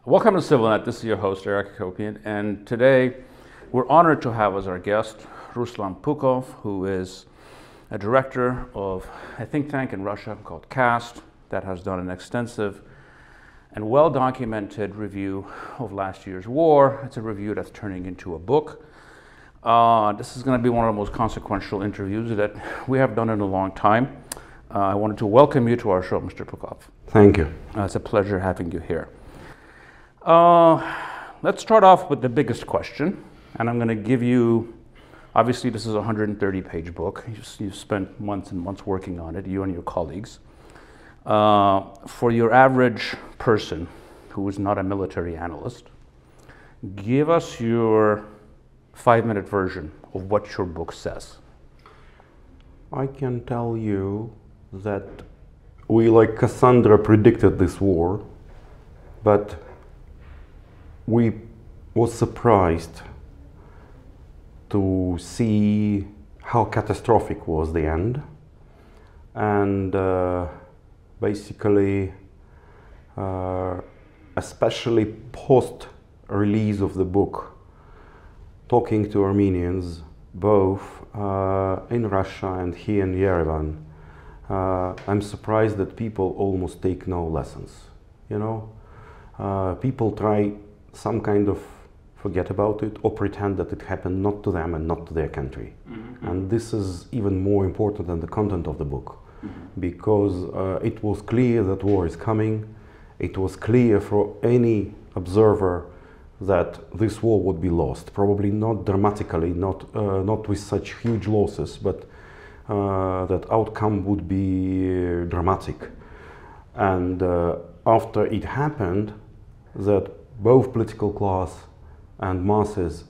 Welcome to CivilNet. This is your host, Eric Hacopian, and today we're honored to have as our guest Ruslan Pukhov, who is a director of a think tank in Russia called CAST that has done an extensive and well-documented review of last year's war. It's a review that's turning into a book. This is going to be one of the most consequential interviews that we have done in a long time. I wanted to welcome you to our show, Mr. Pukhov. Thank you. It's a pleasure having you here. Let's start off with the biggest question, and I'm going to give you, obviously this is a 130-page book. You've spent months and months working on it, you and your colleagues. For your average person who is not a military analyst, give us your 5-minute version of what your book says. I can tell you that we, like Cassandra, predicted this war, but we was surprised to see how catastrophic was the end, and basically, especially post release of the book, talking to Armenians, both in Russia and here in Yerevan, I'm surprised that people almost take no lessons. You know, people try some kind of forget about it or pretend that it happened not to them and not to their country. Mm-hmm. And this is even more important than the content of the book, mm-hmm. because it was clear that war is coming. It was clear for any observer that this war would be lost, probably not dramatically, not with such huge losses, but that outcome would be dramatic. And after it happened, that both political class and masses,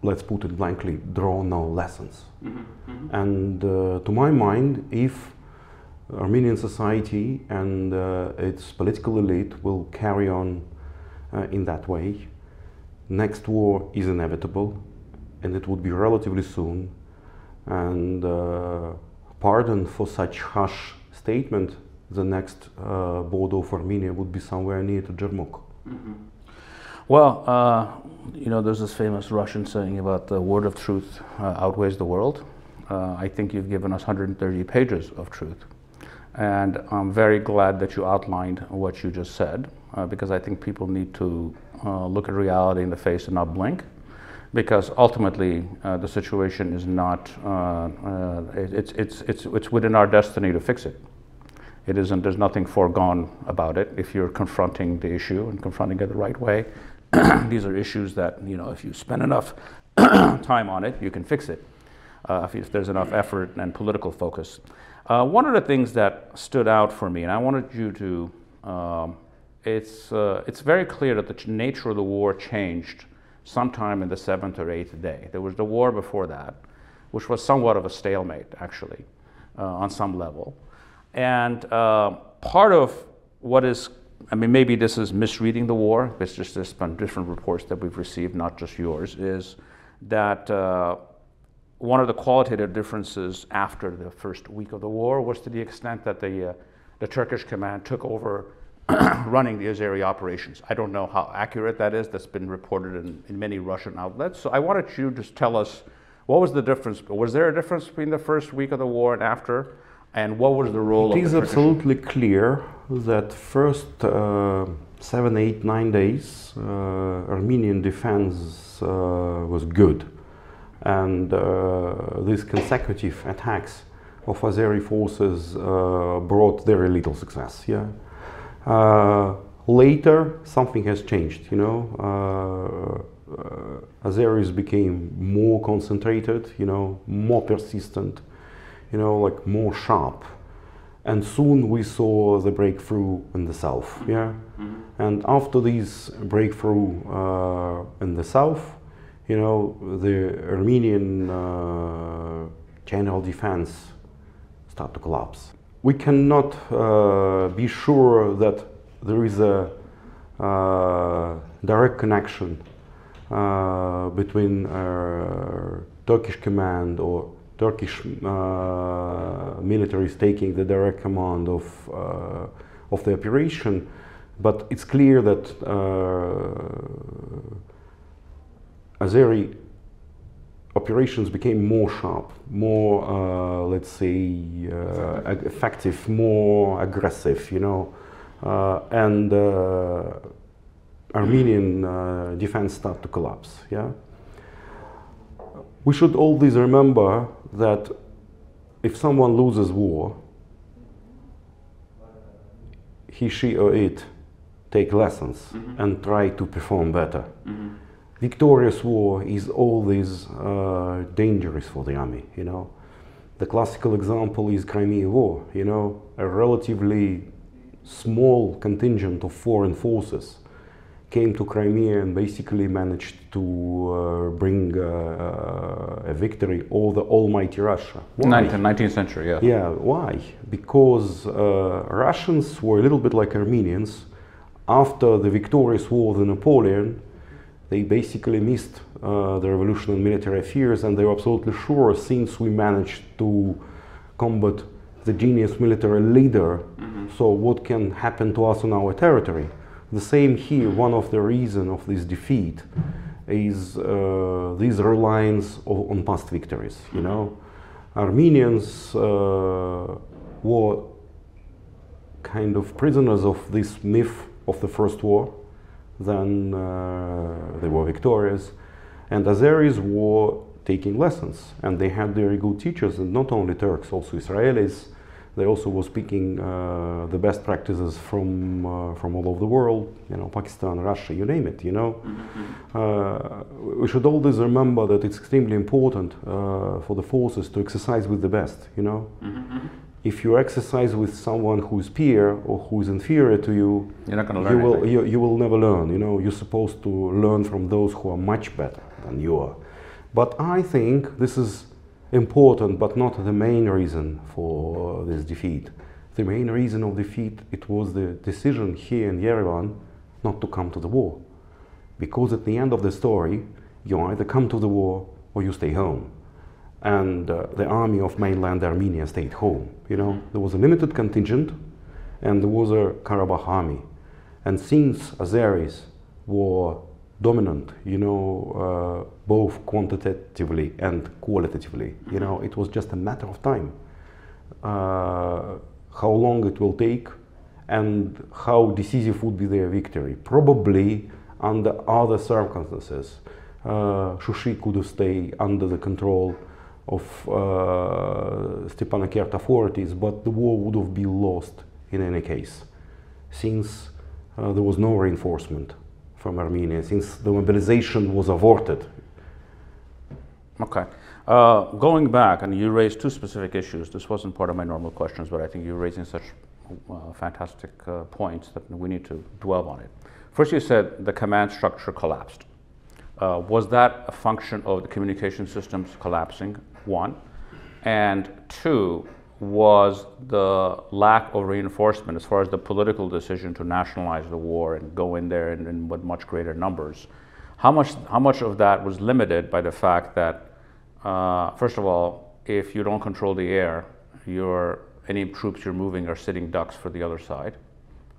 let's put it blankly, draw no lessons. Mm-hmm. Mm-hmm. And to my mind, if Armenian society and its political elite will carry on in that way, next war is inevitable, and it would be relatively soon. And pardon for such harsh statement, the next border of Armenia would be somewhere near to Jermuk. Mm-hmm. Well, you know, there's this famous Russian saying about the word of truth outweighs the world. I think you've given us 130 pages of truth. And I'm very glad that you outlined what you just said, because I think people need to look at reality in the face and not blink, because ultimately the situation is not, it's within our destiny to fix it. It isn't, there's nothing foregone about it if you're confronting the issue and confronting it the right way. These are issues that, you know, if you spend enough time on it, you can fix it, if there's enough effort and political focus. One of the things that stood out for me, and I wanted you to, it's very clear that the nature of the war changed sometime in the 7th or 8th day. There was the war before that, which was somewhat of a stalemate, actually, on some level. And part of what is, I mean, maybe this is misreading the war, it's just there's been different reports that we've received, not just yours, is that one of the qualitative differences after the first week of the war was to the extent that the Turkish command took over running the Azeri operations. I don't know how accurate that is. That's been reported in many Russian outlets. So I wanted you to just tell us, what was the difference? Was there a difference between the first week of the war and after? And what was the role of the Turkish? It is absolutely clear that first 7, 8, 9 days, Armenian defense was good. And these consecutive attacks of Azeri forces brought very little success. Yeah. Later, something has changed. You know, Azeris became more concentrated. You know, more persistent. You know, like more sharp. And soon we saw the breakthrough in the south. Yeah. Mm-hmm. And after this breakthrough in the south, you know, the Armenian general defense started to collapse. We cannot be sure that there is a direct connection between Turkish command or Turkish militaries taking the direct command of the operation But it's clear that Azeri operations became more sharp, more, let's say, effective, more aggressive, you know, and Armenian defense started to collapse. Yeah, we should always remember that if someone loses war, he, she, or it take lessons and try to perform better. Victorious war is always dangerous for the army, you know. The classical example is Crimea War, you know, a relatively small contingent of foreign forces came to Crimea and basically managed to bring a victory over the almighty Russia. Why? 19th century, yeah. Yeah, why? Because Russians were a little bit like Armenians. After the victorious war with Napoleon, they basically missed the revolution and military affairs, and they were absolutely sure, since we managed to combat the genius military leader, so what can happen to us on our territory? The same here. One of the reasons of this defeat is this reliance on past victories. You know, Armenians were kind of prisoners of this myth of the First War. Then they were victorious, and Azeris were taking lessons, and they had very good teachers, and not only Turks, also Israelis. They also were speaking the best practices from all over the world, you know, Pakistan, Russia, you name it, you know. We should always remember that it's extremely important for the forces to exercise with the best, you know. If you exercise with someone who is peer or who is inferior to you, you're not going to learn. You will never learn, you know. You're supposed to learn from those who are much better than you are. But I think this is important, but not the main reason for this defeat. The main reason of defeat, it was the decision here in Yerevan not to come to the war. Because at the end of the story, you either come to the war or you stay home. And the army of mainland Armenia stayed home. You know, there was a limited contingent and there was a Karabakh army. And since Azeris were dominant, you know, both quantitatively and qualitatively, you know, it was just a matter of time. How long it will take and how decisive would be their victory. Probably under other circumstances, Shushi could have stayed under the control of Stepanakert authorities, but the war would have been lost in any case, since there was no reinforcement from Armenia, since the mobilization was aborted. Okay. Going back, and you raised two specific issues. This wasn't part of my normal questions, but I think you're raising such fantastic points that we need to dwell on it. First, you said the command structure collapsed. Was that a function of the communication systems collapsing, one? And two, was the lack of reinforcement as far as the political decision to nationalize the war and go in there in with much greater numbers? How much of that was limited by the fact that, first of all, if you don't control the air, any troops you're moving are sitting ducks for the other side,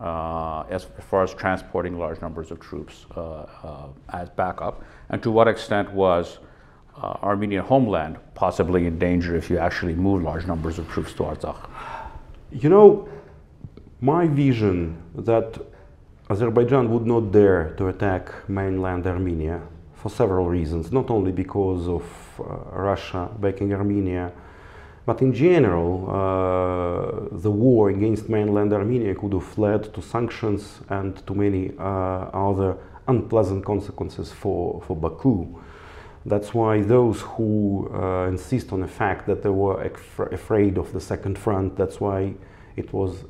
as far as transporting large numbers of troops as backup, and to what extent was Armenian homeland possibly in danger if you actually move large numbers of troops to Artsakh? You know, my vision that Azerbaijan would not dare to attack mainland Armenia for several reasons, not only because of Russia backing Armenia, but in general, the war against mainland Armenia could have led to sanctions and to many other unpleasant consequences for Baku. That's why those who insist on the fact that they were afraid of the Second Front, that's why it was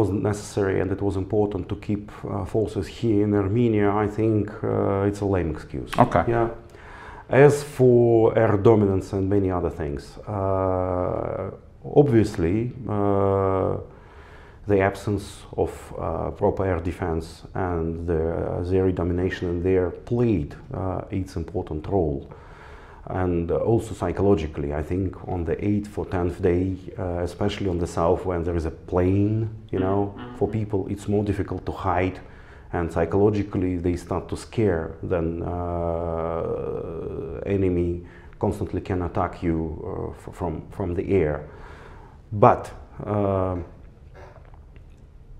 necessary and it was important to keep forces here in Armenia, I think it's a lame excuse. Okay. Yeah. As for air dominance and many other things, obviously the absence of proper air defense and the Azeri domination in there played its important role. And also psychologically, I think on the 8th or 10th day, especially on the south when there is a plain, you know, for people it's more difficult to hide, and psychologically they start to scare, then enemy constantly can attack you from the air. But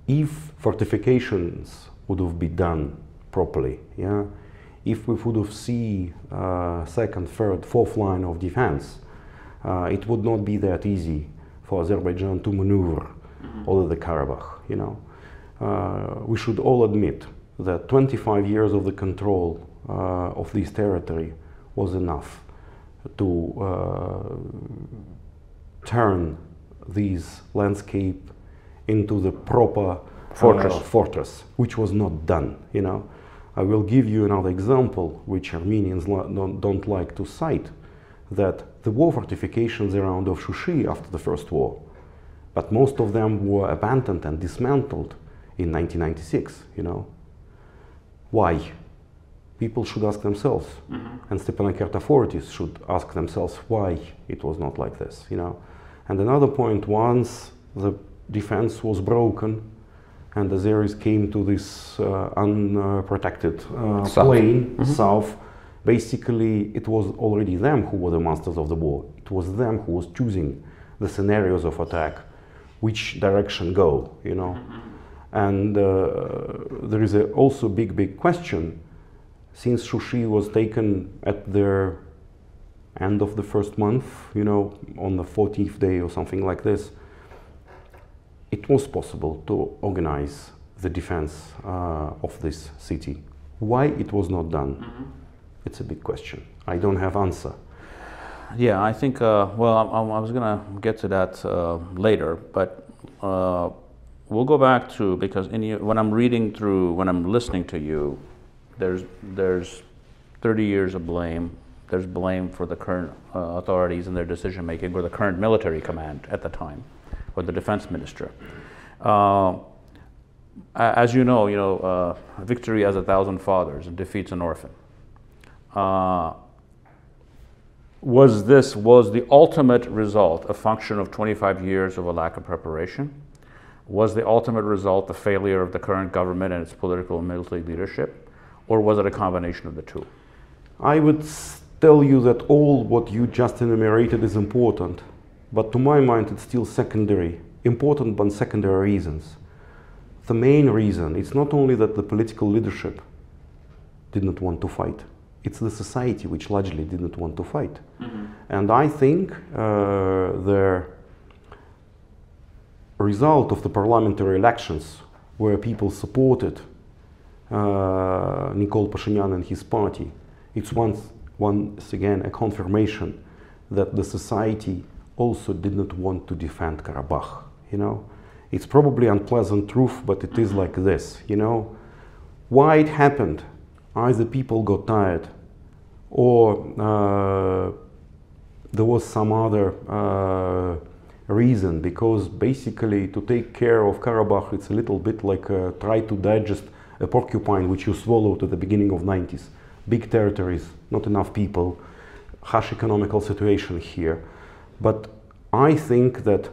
if fortifications would have been done properly, yeah, if we would have seen second, third, fourth line of defense, it would not be that easy for Azerbaijan to maneuver all the Karabakh, you know. We should all admit that 25 years of the control of this territory was enough to turn this landscape into the proper fortress, which was not done, you know. I will give you another example, which Armenians don't like to cite, that the war fortifications around of Shushi after the First War, but most of them were abandoned and dismantled in 1996, you know. Why? People should ask themselves, and Stepanakert authorities should ask themselves why it was not like this, you know. And another point, once the defense was broken, and the Azeris came to this unprotected plain, south. Basically, it was already them who were the masters of the war. It was them who was choosing the scenarios of attack, which direction go, you know. And there is also big question, since Shushi was taken at the end of the first month, you know, on the 14th day or something like this, it was possible to organize the defense of this city. Why it was not done? It's a big question. I don't have answer. Yeah, I think, well, I was going to get to that later, but we'll go back to, because when I'm reading through, when I'm listening to you, there's 30 years of blame. There's blame for the current authorities and their decision making, or the current military command at the time, or the defense minister. As you know, victory has 1,000 fathers and defeats an orphan. Was the ultimate result a function of 25 years of a lack of preparation? Was the ultimate result the failure of the current government and its political and military leadership? Or was it a combination of the two? I would tell you that all what you just enumerated is important, but to my mind it's still secondary. Important but secondary reasons. The main reason, it's not only that the political leadership did not want to fight, it's the society which largely did not want to fight. And I think the result of the parliamentary elections, where people supported Nikol Pashinyan and his party, it's once again a confirmation that the society also did not want to defend Karabakh, you know. It's probably unpleasant truth, but it is like this, you know. Why it happened? Either people got tired, or there was some other reason, because basically to take care of Karabakh, it's a little bit like try to digest a porcupine which you swallowed at the beginning of 90s. Big territories, not enough people, harsh economical situation here. But I think that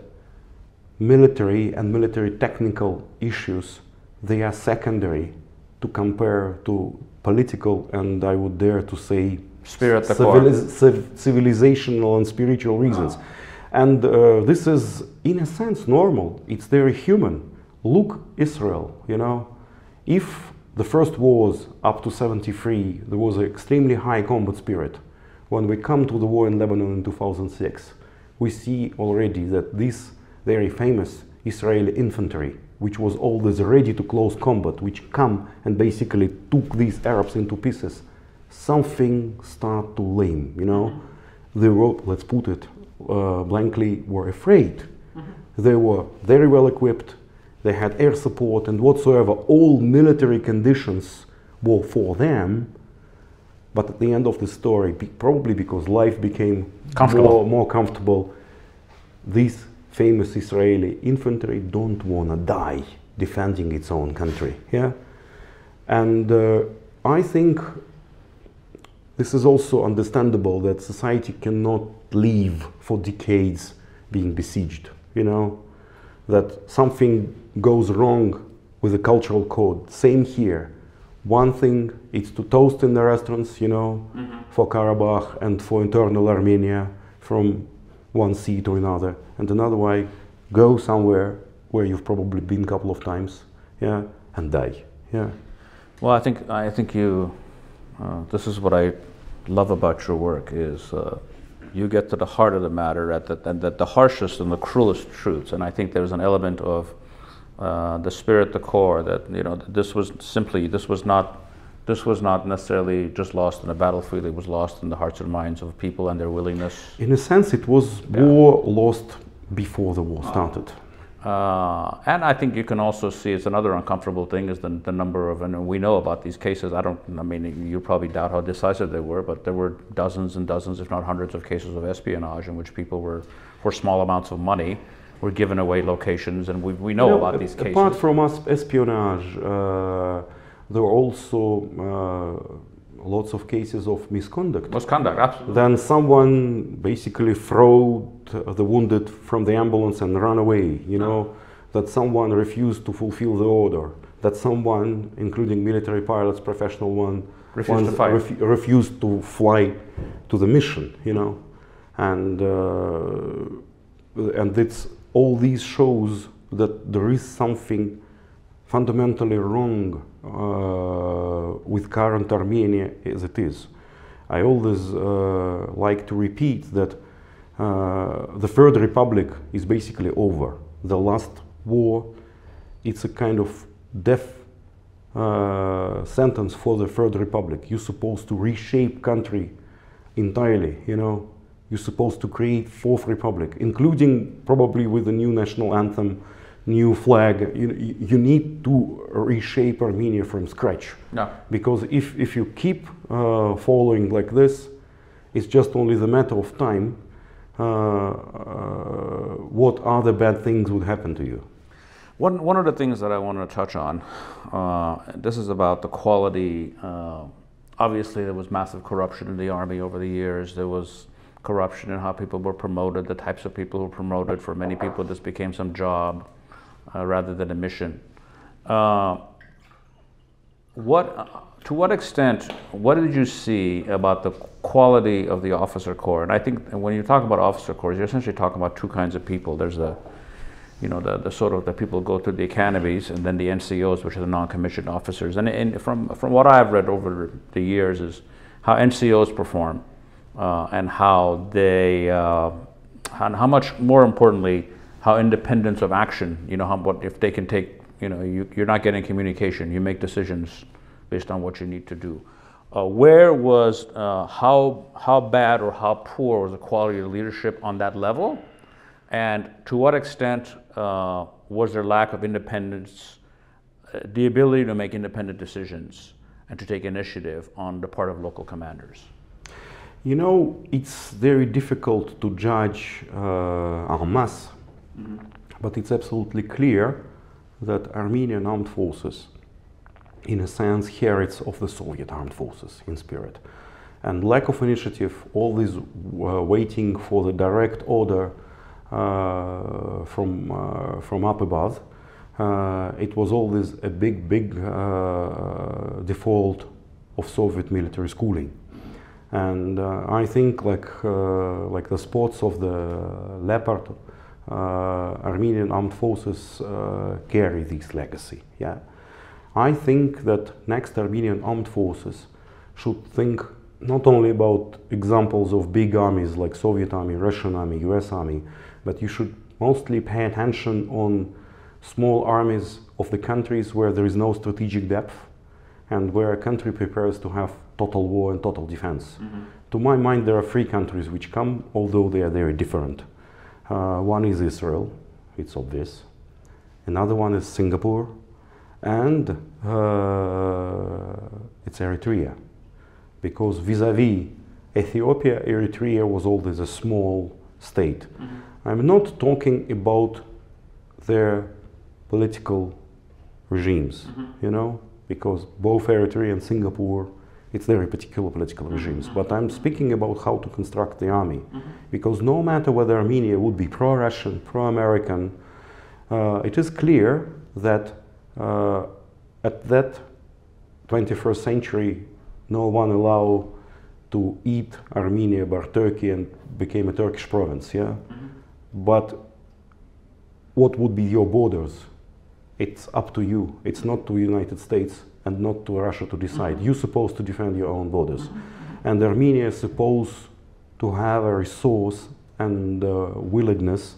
military and military technical issues, they are secondary to compare to political, and I would dare to say civilizational and spiritual reasons. And this is, in a sense, normal. It's very human. Look, Israel, you know. If the first wars up to 73, there was an extremely high combat spirit. When we come to the war in Lebanon in 2006, we see already that this very famous Israeli infantry, which was always ready to close combat, which come and basically took these Arabs into pieces, something started to lame, you know. They were, let's put it blankly, were afraid. They were very well equipped, they had air support and whatsoever, all military conditions were for them, but at the end of the story, probably because life became more comfortable, these famous Israeli infantry don't want to die defending its own country. Yeah, and I think this is also understandable that society cannot live for decades being besieged, you know, that something goes wrong with the cultural code. Same here. One thing is to toast in the restaurants, you know, for Karabakh and for internal Armenia from one sea to another, and another way, go somewhere where you've probably been a couple of times, yeah, and die, yeah. Well, I think you. This is what I love about your work is you get to the heart of the matter at the harshest and the cruelest truths, and I think there's an element of the spirit, the core, that you know this was not necessarily just lost in a battlefield. It was lost in the hearts and minds of people and their willingness. In a sense, it was war lost before the war started. And I think you can also see it's another uncomfortable thing is the number of, and we know about these cases. I mean, you probably doubt how decisive they were, but there were dozens and dozens, if not hundreds of cases of espionage in which people were, for small amounts of money, were given away locations, and we know about these cases. Apart from espionage, there were also lots of cases of misconduct. Misconduct, absolutely. Then someone basically threw the wounded from the ambulance and ran away, you know, that someone refused to fulfill the order, that someone, including military pilots, professional one, refused to fly to the mission, you know, and it's all these shows that there is something fundamentally wrong with current Armenia as it is. I always like to repeat that the Third Republic is basically over. The last war, it's a kind of death sentence for the Third Republic. You're supposed to reshape country entirely, you know. You're supposed to create Fourth Republic, including probably with a new national anthem, new flag. You need to reshape Armenia from scratch. No. Because if you keep following like this, it's just only the matter of time what other bad things would happen to you. One of the things that I want to touch on, this is about the quality. Obviously, there was massive corruption in the army over the years. There was corruption in how people were promoted, the types of people who were promoted. For many people, this became some job rather than a mission. To what extent, what did you see about the quality of the officer corps? And I think when you talk about officer corps, you're essentially talking about two kinds of people. There's the sort of the people who go through the academies, and then the NCOs, which are the non-commissioned officers. And from what I've read over the years is how NCOs perform and how they, and how much more importantly, how independence of action, you know, what if they can take, you know, you're not getting communication, you make decisions based on what you need to do. Where was, how bad or how poor was the quality of leadership on that level? And to what extent was there lack of independence, the ability to make independent decisions and to take initiative on the part of local commanders? You know, it's very difficult to judge en masse, but it's absolutely clear that Armenian armed forces, in a sense, herits of the Soviet armed forces in spirit. And lack of initiative, always waiting for the direct order from up above, it was always a big default of Soviet military schooling. And I think like the sports of the Leopard, Armenian armed forces carry this legacy. Yeah, I think that next Armenian armed forces should think not only about examples of big armies like Soviet army, Russian army, US army, but you should mostly pay attention on small armies of the countries where there is no strategic depth and where a country prepares to have total war and total defense. To my mind, there are three countries which come, although they are very different. One is Israel, it's obvious. Another one is Singapore, and it's Eritrea. Because vis-a-vis Ethiopia, Eritrea was always a small state. I'm not talking about their political regimes, you know, because both Eritrea and Singapore It's very particular political regimes. But I'm speaking about how to construct the army. Because no matter whether Armenia would be pro-Russian, pro-American, it is clear that at that 21st century, no one allowed to eat Armenia by Turkey and became a Turkish province, yeah? But what would be your borders? It's up to you. It's not to the United States and not to Russia to decide. You're supposed to defend your own borders. And Armenia is supposed to have a resource and willingness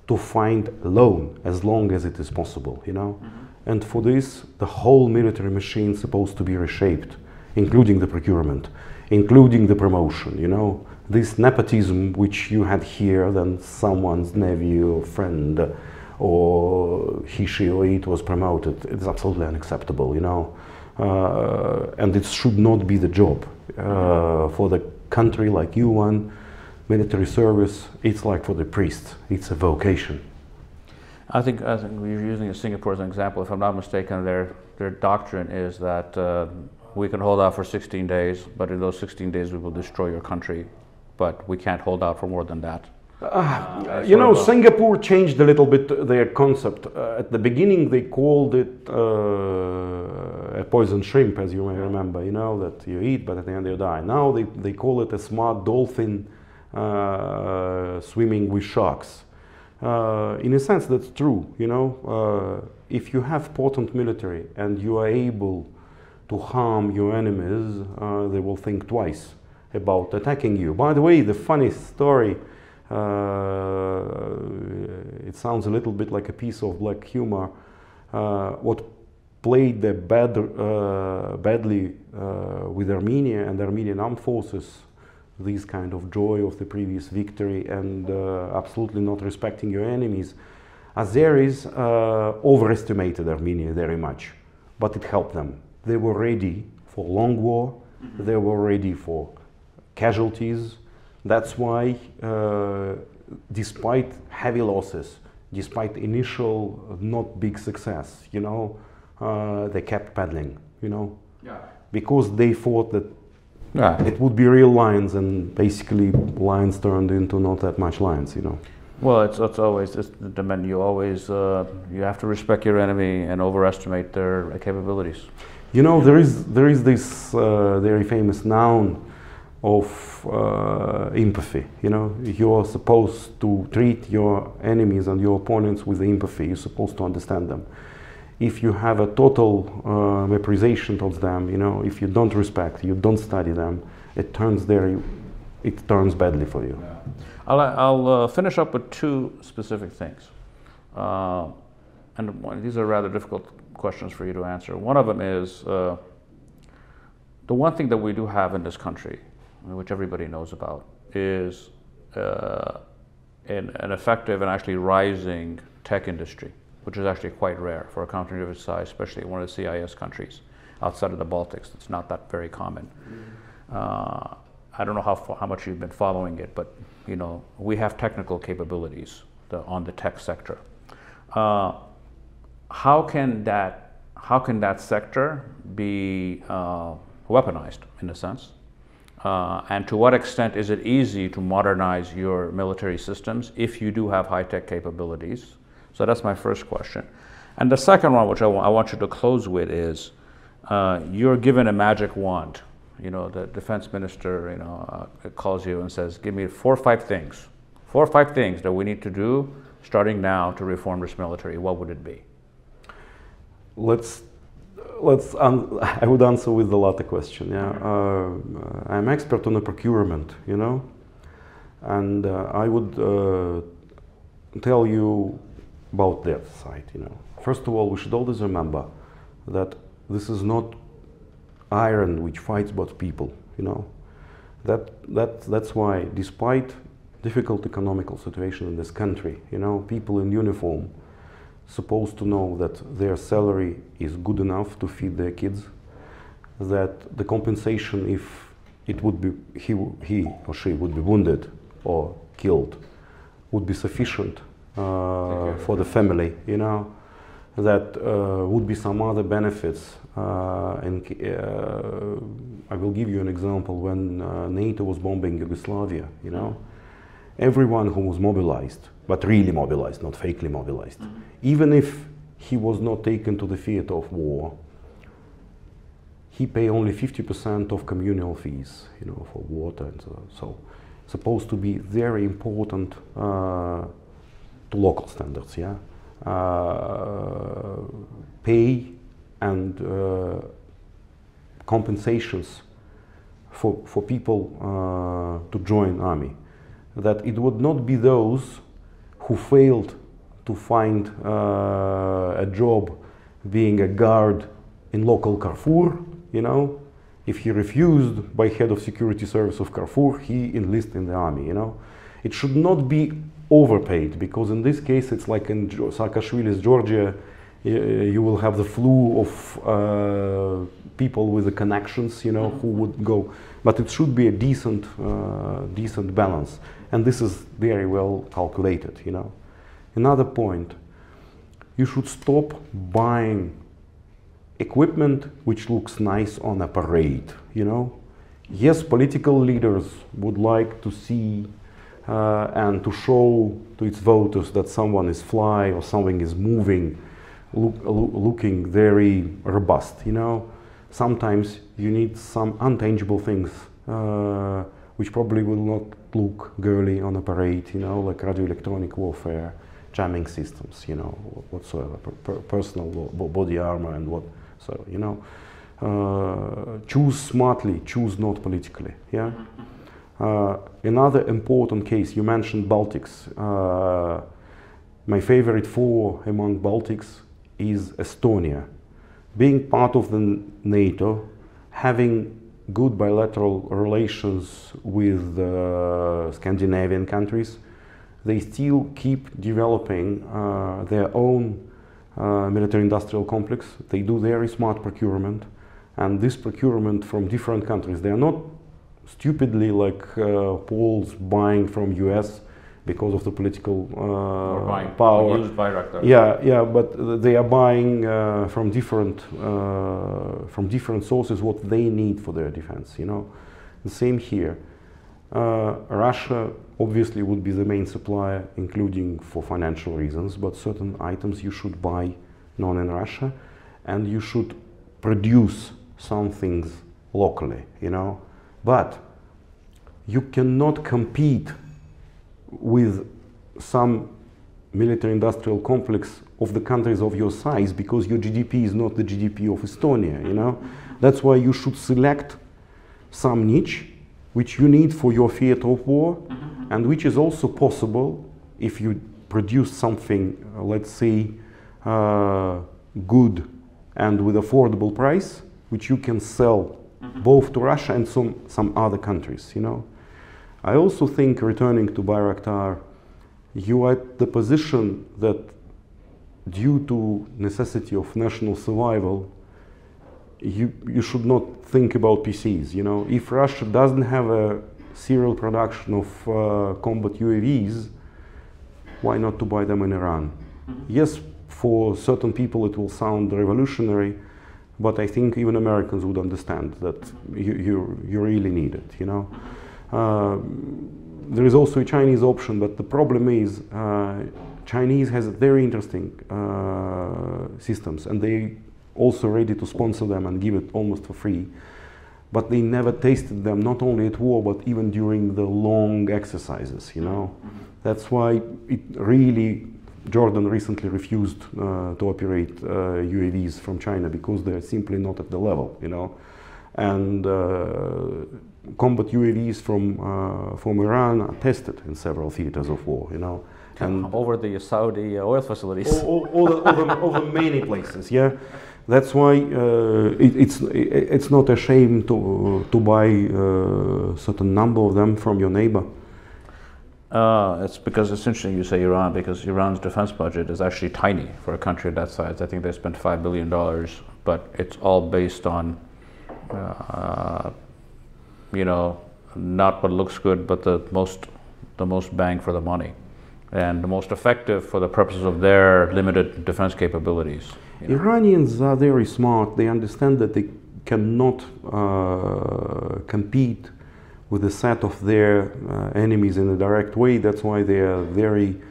to find loan as long as it is possible, you know? And for this, the whole military machine is supposed to be reshaped, including the procurement, including the promotion, you know? This nepotism which you had here, then someone's nephew or friend or he, she, or it was promoted. It's absolutely unacceptable, you know. And it should not be the job. For the country like you one, military service, it's like for the priest. It's a vocation. I think we're using Singapore as an example. If I'm not mistaken, their doctrine is that we can hold out for 16 days, but in those 16 days we will destroy your country, but we can't hold out for more than that. You know, Singapore changed a little bit their concept. At the beginning, they called it a poison shrimp, as you may remember, you know, that you eat, but at the end you die. Now they call it a smart dolphin swimming with sharks. In a sense, that's true, you know. If you have potent military and you are able to harm your enemies, they will think twice about attacking you. By the way, the funny story, it sounds a little bit like a piece of black humor. What played the badly with Armenia and the Armenian armed forces, this kind of joy of the previous victory and absolutely not respecting your enemies, Azeris overestimated Armenia very much, but it helped them. They were ready for long war, they were ready for casualties. That's why, despite heavy losses, despite initial not big success, you know, they kept paddling, you know, because they thought that it would be real lions, and basically lions turned into not that much lions, you know. Well, it's always the men. You always you have to respect your enemy and overestimate their capabilities. You know, there is this very famous noun of empathy. You know, you're supposed to treat your enemies and your opponents with empathy. You're supposed to understand them. If you have a total meprisation towards them, you know, if you don't respect, you don't study them, it turns badly for you. Yeah. I'll finish up with two specific things, and these are rather difficult questions for you to answer. One of them is the one thing that we do have in this country, which everybody knows about, is an effective and actually rising tech industry, which is actually quite rare for a country of its size, especially one of the CIS countries outside of the Baltics. It's not that very common. I don't know how much you've been following it, but you know, we have technical capabilities on the tech sector. How can that sector be weaponized in a sense? And to what extent is it easy to modernize your military systems if you do have high-tech capabilities? So that's my first question. And the second one, which I want you to close with, is you're given a magic wand. You know, the defense minister, you know, calls you and says, give me 4 or 5 things. 4 or 5 things that we need to do starting now to reform this military. What would it be? I would answer with the latter question. Yeah, I'm expert on the procurement, you know, and I would tell you about that side. You know, first of all, we should always remember that this is not iron which fights but people. You know, that's why, despite difficult economical situation in this country, you know, people in uniform supposed to know that their salary is good enough to feed their kids, that the compensation if it would be he or she would be wounded or killed would be sufficient for the family, you know, that would be some other benefits. I will give you an example. When NATO was bombing Yugoslavia, you know, everyone who was mobilized, but really mobilized, not fakely mobilized, even if he was not taken to the theater of war, he paid only 50% of communal fees, you know, for water and so supposed to be very important to local standards, yeah. Pay and compensations for people to join army. That it would not be those who failed to find a job being a guard in local Carrefour, you know. If he refused by head of security service of Carrefour, he enlisted in the army, you know. It should not be overpaid, because in this case it's like in Saakashvili's Georgia, you will have the flu of people with the connections, you know, who would go. But it should be a decent balance, and this is very well calculated, you know. Another point, you should stop buying equipment which looks nice on a parade, you know. Yes, political leaders would like to see and to show to its voters that someone is flying or something is moving, looking very robust, you know. Sometimes you need some untangible things which probably will not look girly on a parade, you know, like radio-electronic warfare, jamming systems, you know, whatsoever, personal body armor and what. So, you know, choose smartly, choose not politically, yeah. Another important case, you mentioned Baltics. My favorite four among Baltics is Estonia. Being part of the NATO, having good bilateral relations with Scandinavian countries, they still keep developing their own military-industrial complex. They do very smart procurement, and this procurement from different countries. They are not stupidly like Poles buying from US because of the political or buying power. Used Bayraktar. Yeah, but they are buying from different sources what they need for their defense. You know, the same here. Russia obviously would be the main supplier, including for financial reasons, but certain items you should buy non in Russia, and you should produce some things locally, you know. But you cannot compete with some military-industrial complex of the countries of your size, because your GDP is not the GDP of Estonia, you know. That's why you should select some niche which you need for your theater of war, and which is also possible if you produce something, let's say, good and with affordable price, which you can sell both to Russia and some other countries, you know. I also think, returning to Bayraktar, you are at the position that due to necessity of national survival, you should not think about PCs, you know. If Russia doesn't have a serial production of combat UAVs, why not to buy them in Iran? Yes, for certain people it will sound revolutionary, but I think even Americans would understand that you really need it, you know. There is also a Chinese option, but the problem is Chinese has very interesting systems, and they also ready to sponsor them and give it almost for free. But they never tasted them, not only at war, but even during the long exercises, you know. That's why it really, Jordan recently refused to operate UAVs from China, because they're simply not at the level, you know. And combat UAVs from Iran are tested in several theaters of war, you know. And over the Saudi oil facilities. Over many places, yeah. That's why it's not a shame to buy a certain number of them from your neighbor. It's because it's interesting you say Iran, because Iran's defense budget is actually tiny for a country that size. I think they spent $5 billion, but it's all based on, you know, not what looks good, but the most bang for the money. and the most effective for the purposes of their limited defense capabilities. Iranians are very smart. They understand that they cannot compete with a set of their enemies in a direct way. That's why they are very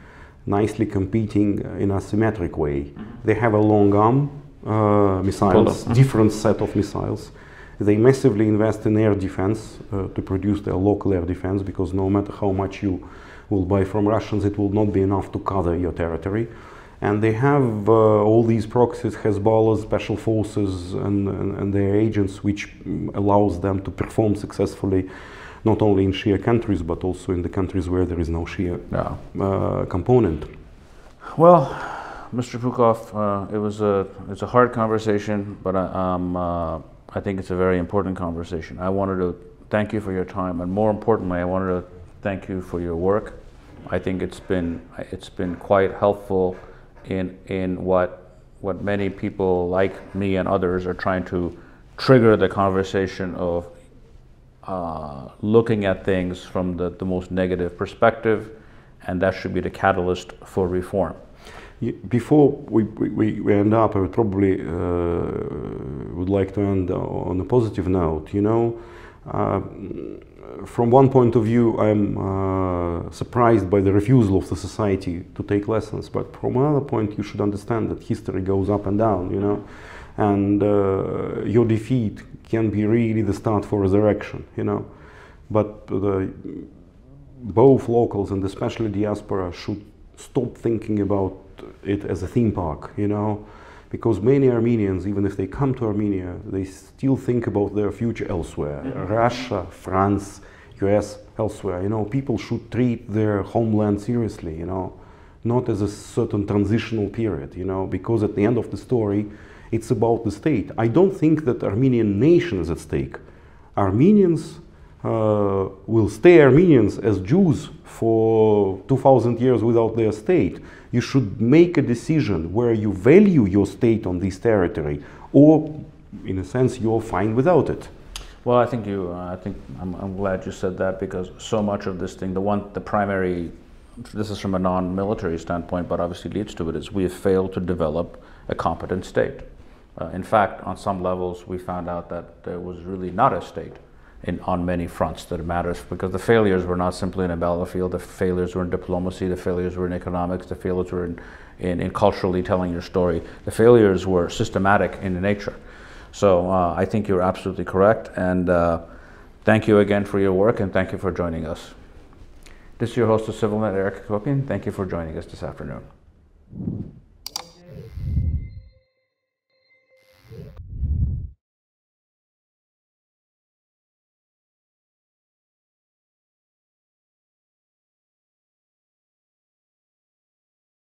nicely competing in a symmetric way. They have a long arm missiles, different set of missiles. They massively invest in air defense to produce their local air defense, because no matter how much you will buy from Russians, it will not be enough to cover your territory. And they have all these proxies, Hezbollah, special forces, and their agents, which allows them to perform successfully, not only in Shia countries, but also in the countries where there is no Shia component. Well, Mr. Pukhov, it's a hard conversation, but I think it's a very important conversation. I wanted to thank you for your time, and more importantly, I wanted to thank you for your work. I think it's been quite helpful in what many people like me and others are trying to trigger the conversation of looking at things from the most negative perspective, and that should be the catalyst for reform. Before we end up, I would probably would like to end on a positive note. You know, from one point of view, I'm surprised by the refusal of the society to take lessons, but from another point, you should understand that history goes up and down, you know, and your defeat can be really the start for resurrection, you know. But both locals and especially diaspora should stop thinking about it as a theme park, you know, because many Armenians, even if they come to Armenia, they still think about their future elsewhere. Russia, France, US, elsewhere. You know, people should treat their homeland seriously, you know, not as a certain transitional period, you know, because at the end of the story, it's about the state. I don't think that Armenian nation is at stake. Armenians will stay Armenians as Jews for 2,000 years without their state. You should make a decision where you value your state on this territory, or in a sense you're fine without it. Well, I think I'm glad you said that, because so much of this thing, the primary, this is from a non-military standpoint, but obviously leads to it, is we have failed to develop a competent state. In fact, on some levels, we found out that there was really not a state on many fronts that matters, because the failures were not simply in a battlefield. The failures were in diplomacy, the failures were in economics, the failures were in culturally telling your story. The failures were systematic in nature. So I think you're absolutely correct, and thank you again for your work, and thank you for joining us. This is your host of CivilNet, Eric Hacopian. Thank you for joining us this afternoon.